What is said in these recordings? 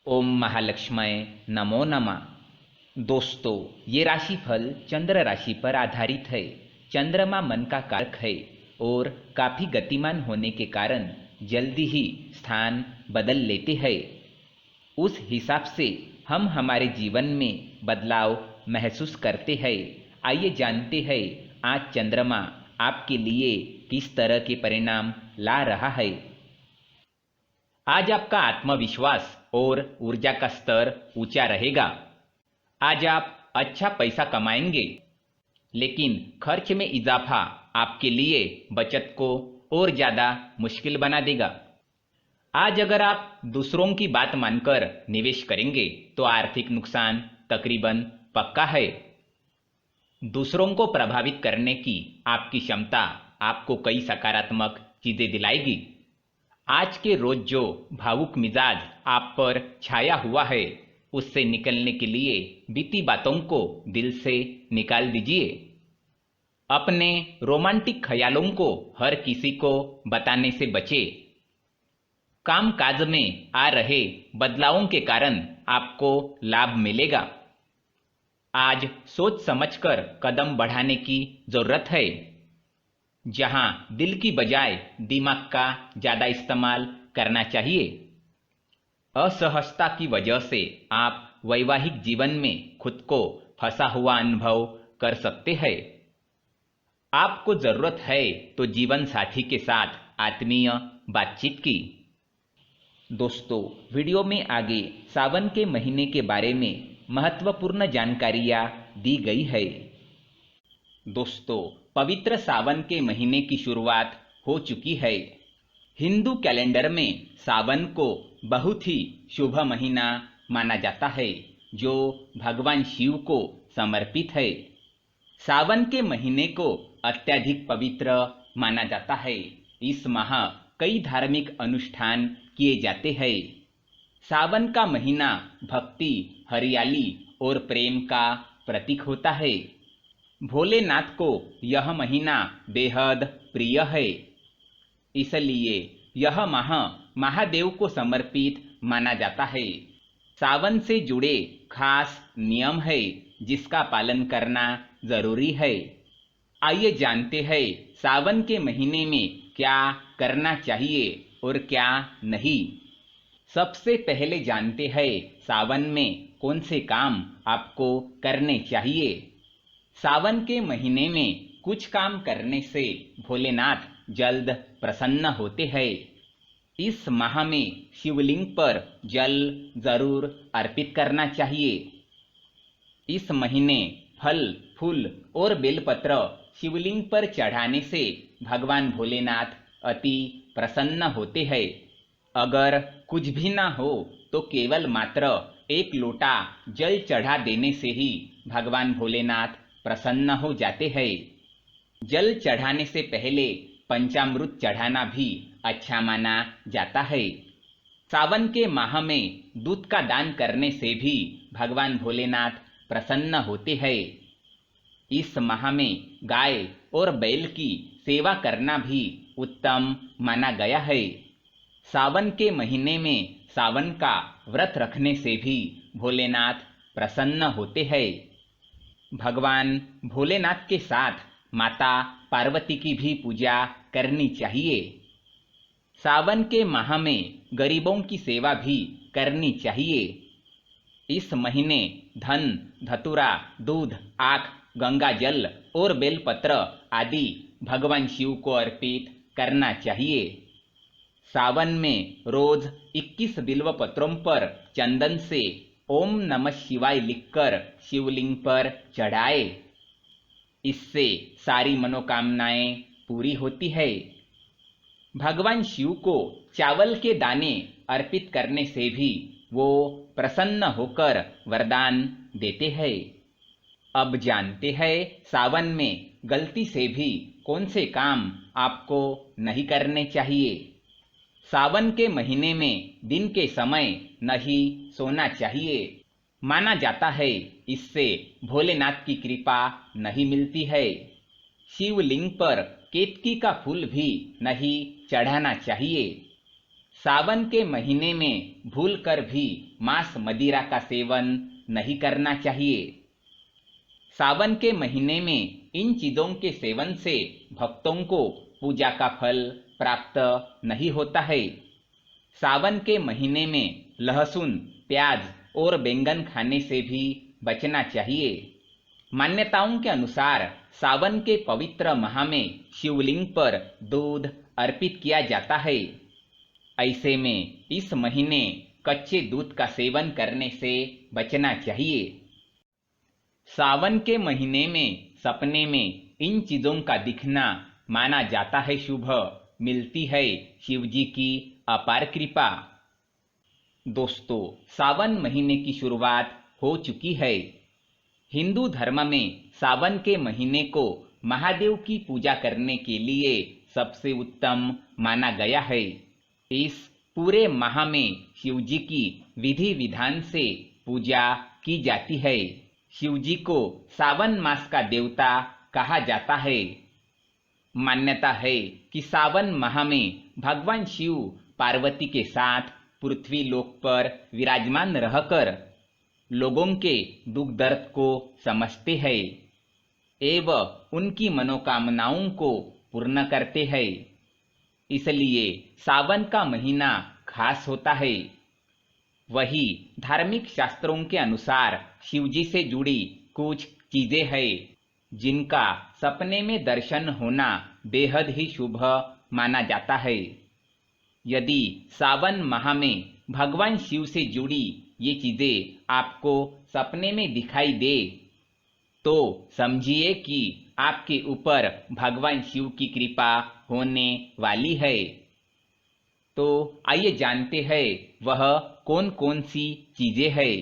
ओम महालक्ष्मय नमो नमः। दोस्तों, ये राशिफल चंद्र राशि पर आधारित है। चंद्रमा मन का कारक है और काफी गतिमान होने के कारण जल्दी ही स्थान बदल लेते हैं। उस हिसाब से हम हमारे जीवन में बदलाव महसूस करते हैं। आइए जानते हैं आज चंद्रमा आपके लिए किस तरह के परिणाम ला रहा है। आज आपका आत्मविश्वास और ऊर्जा का स्तर ऊंचा रहेगा। आज आप अच्छा पैसा कमाएंगे, लेकिन खर्च में इजाफा आपके लिए बचत को और ज़्यादा मुश्किल बना देगा। आज अगर आप दूसरों की बात मानकर निवेश करेंगे तो आर्थिक नुकसान तकरीबन पक्का है। दूसरों को प्रभावित करने की आपकी क्षमता आपको कई सकारात्मक चीज़ें दिलाएगी। आज के रोज जो भावुक मिजाज आप पर छाया हुआ है, उससे निकलने के लिए बीती बातों को दिल से निकाल दीजिए। अपने रोमांटिक ख्यालों को हर किसी को बताने से बचें। कामकाज में आ रहे बदलावों के कारण आपको लाभ मिलेगा। आज सोच समझकर कदम बढ़ाने की जरूरत है। जहां दिल की बजाय दिमाग का ज्यादा इस्तेमाल करना चाहिए। असहजता की वजह से आप वैवाहिक जीवन में खुद को फंसा हुआ अनुभव कर सकते हैं। आपको जरूरत है तो जीवन साथी के साथ आत्मीय बातचीत की। दोस्तों, वीडियो में आगे सावन के महीने के बारे में महत्वपूर्ण जानकारियां दी गई है। दोस्तों, पवित्र सावन के महीने की शुरुआत हो चुकी है। हिंदू कैलेंडर में सावन को बहुत ही शुभ महीना माना जाता है, जो भगवान शिव को समर्पित है। सावन के महीने को अत्यधिक पवित्र माना जाता है। इस माह कई धार्मिक अनुष्ठान किए जाते हैं। सावन का महीना भक्ति, हरियाली और प्रेम का प्रतीक होता है। भोलेनाथ को यह महीना बेहद प्रिय है, इसलिए यह माह महादेव को समर्पित माना जाता है। सावन से जुड़े खास नियम है जिसका पालन करना जरूरी है। आइए जानते हैं सावन के महीने में क्या करना चाहिए और क्या नहीं। सबसे पहले जानते हैं सावन में कौन से काम आपको करने चाहिए। सावन के महीने में कुछ काम करने से भोलेनाथ जल्द प्रसन्न होते हैं। इस माह में शिवलिंग पर जल जरूर अर्पित करना चाहिए। इस महीने फल, फूल और बेलपत्र शिवलिंग पर चढ़ाने से भगवान भोलेनाथ अति प्रसन्न होते हैं। अगर कुछ भी ना हो तो केवल मात्र एक लोटा जल चढ़ा देने से ही भगवान भोलेनाथ प्रसन्न हो जाते हैं। जल चढ़ाने से पहले पंचामृत चढ़ाना भी अच्छा माना जाता है। सावन के माह में दूध का दान करने से भी भगवान भोलेनाथ प्रसन्न होते हैं। इस माह में गाय और बैल की सेवा करना भी उत्तम माना गया है। सावन के महीने में सावन का व्रत रखने से भी भोलेनाथ प्रसन्न होते हैं। भगवान भोलेनाथ के साथ माता पार्वती की भी पूजा करनी चाहिए। सावन के माह में गरीबों की सेवा भी करनी चाहिए। इस महीने धन, धतूरा, दूध, आख, गंगा जल और बेलपत्र आदि भगवान शिव को अर्पित करना चाहिए। सावन में रोज 21 बिल्व पत्रों पर चंदन से ओम नमः शिवाय लिखकर शिवलिंग पर चढ़ाए। इससे सारी मनोकामनाएं पूरी होती है। भगवान शिव को चावल के दाने अर्पित करने से भी वो प्रसन्न होकर वरदान देते हैं। अब जानते हैं सावन में गलती से भी कौन से काम आपको नहीं करने चाहिए। सावन के महीने में दिन के समय नहीं सोना चाहिए। माना जाता है इससे भोलेनाथ की कृपा नहीं मिलती है। शिवलिंग पर केतकी का फूल भी नहीं चढ़ाना चाहिए। सावन के महीने में भूलकर भी मांस मदिरा का सेवन नहीं करना चाहिए। सावन के महीने में इन चीजों के सेवन से भक्तों को पूजा का फल प्राप्त नहीं होता है। सावन के महीने में लहसुन, प्याज और बैंगन खाने से भी बचना चाहिए। मान्यताओं के अनुसार सावन के पवित्र माह में शिवलिंग पर दूध अर्पित किया जाता है। ऐसे में इस महीने कच्चे दूध का सेवन करने से बचना चाहिए। सावन के महीने में सपने में इन चीजों का दिखना माना जाता है शुभ, मिलती है शिव जी की अपार कृपा। दोस्तों, सावन महीने की शुरुआत हो चुकी है। हिंदू धर्म में सावन के महीने को महादेव की पूजा करने के लिए सबसे उत्तम माना गया है। इस पूरे माह में शिव जी की विधि विधान से पूजा की जाती है। शिव जी को सावन मास का देवता कहा जाता है। मान्यता है कि सावन माह में भगवान शिव पार्वती के साथ पृथ्वी लोक पर विराजमान रहकर लोगों के दुख दर्द को समझते हैं एवं उनकी मनोकामनाओं को पूर्ण करते हैं। इसलिए सावन का महीना खास होता है। वही धार्मिक शास्त्रों के अनुसार शिव जी से जुड़ी कुछ चीजें हैं जिनका सपने में दर्शन होना बेहद ही शुभ माना जाता है। यदि सावन माह में भगवान शिव से जुड़ी ये चीजें आपको सपने में दिखाई दे तो समझिए कि आपके ऊपर भगवान शिव की कृपा होने वाली है। तो आइए जानते हैं वह कौन कौन सी चीजें हैं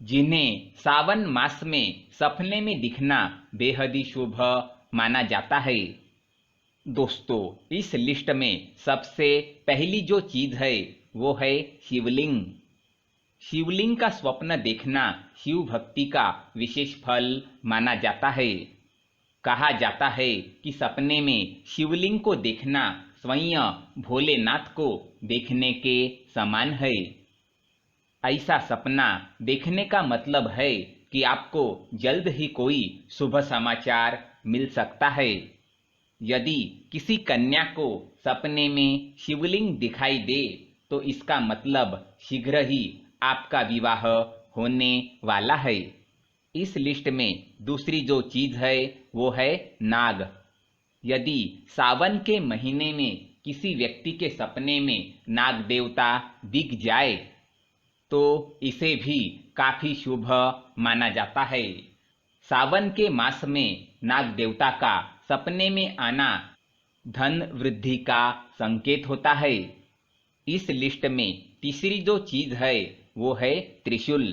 जिन्हें सावन मास में सपने में दिखना बेहद ही शुभ माना जाता है। दोस्तों, इस लिस्ट में सबसे पहली जो चीज है वो है शिवलिंग। शिवलिंग का स्वप्न देखना शिव भक्ति का विशेष फल माना जाता है। कहा जाता है कि सपने में शिवलिंग को देखना स्वयं भोलेनाथ को देखने के समान है। ऐसा सपना देखने का मतलब है कि आपको जल्द ही कोई शुभ समाचार मिल सकता है। यदि किसी कन्या को सपने में शिवलिंग दिखाई दे तो इसका मतलब शीघ्र ही आपका विवाह होने वाला है। इस लिस्ट में दूसरी जो चीज है वो है नाग। यदि सावन के महीने में किसी व्यक्ति के सपने में नाग देवता दिख जाए तो इसे भी काफी शुभ माना जाता है। सावन के मास में नाग देवता का सपने में आना धन वृद्धि का संकेत होता है। इस लिस्ट में तीसरी जो चीज है वो है त्रिशूल।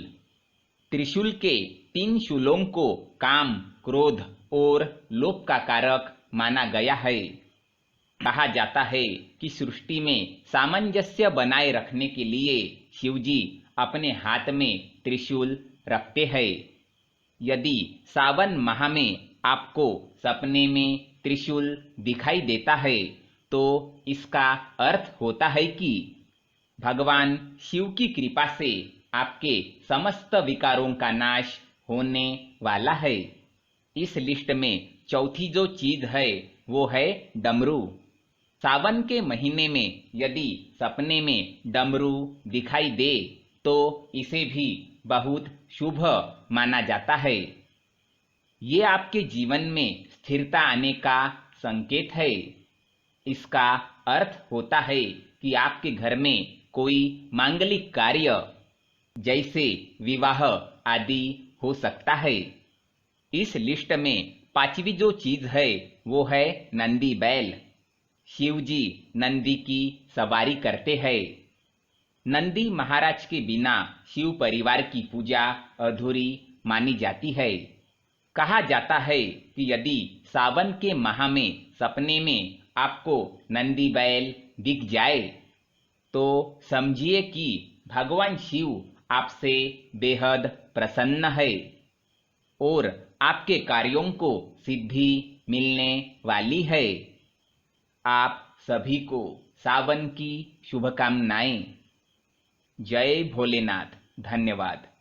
त्रिशूल के 3 शूलों को काम, क्रोध और लोभ का कारक माना गया है। कहा जाता है कि सृष्टि में सामंजस्य बनाए रखने के लिए शिवजी अपने हाथ में त्रिशूल रखते हैं। यदि सावन माह में आपको सपने में त्रिशूल दिखाई देता है तो इसका अर्थ होता है कि भगवान शिव की कृपा से आपके समस्त विकारों का नाश होने वाला है। इस लिस्ट में चौथी जो चीज है वो है डमरू। सावन के महीने में यदि सपने में डमरू दिखाई दे तो इसे भी बहुत शुभ माना जाता है। ये आपके जीवन में स्थिरता आने का संकेत है। इसका अर्थ होता है कि आपके घर में कोई मांगलिक कार्य जैसे विवाह आदि हो सकता है। इस लिस्ट में पांचवी जो चीज है वो है नंदी बैल। शिवजी नंदी की सवारी करते हैं। नंदी महाराज के बिना शिव परिवार की पूजा अधूरी मानी जाती है। कहा जाता है कि यदि सावन के माह में सपने में आपको नंदी बैल दिख जाए तो समझिए कि भगवान शिव आपसे बेहद प्रसन्न है और आपके कार्यों को सिद्धि मिलने वाली है। आप सभी को सावन की शुभकामनाएं। जय भोलेनाथ। धन्यवाद।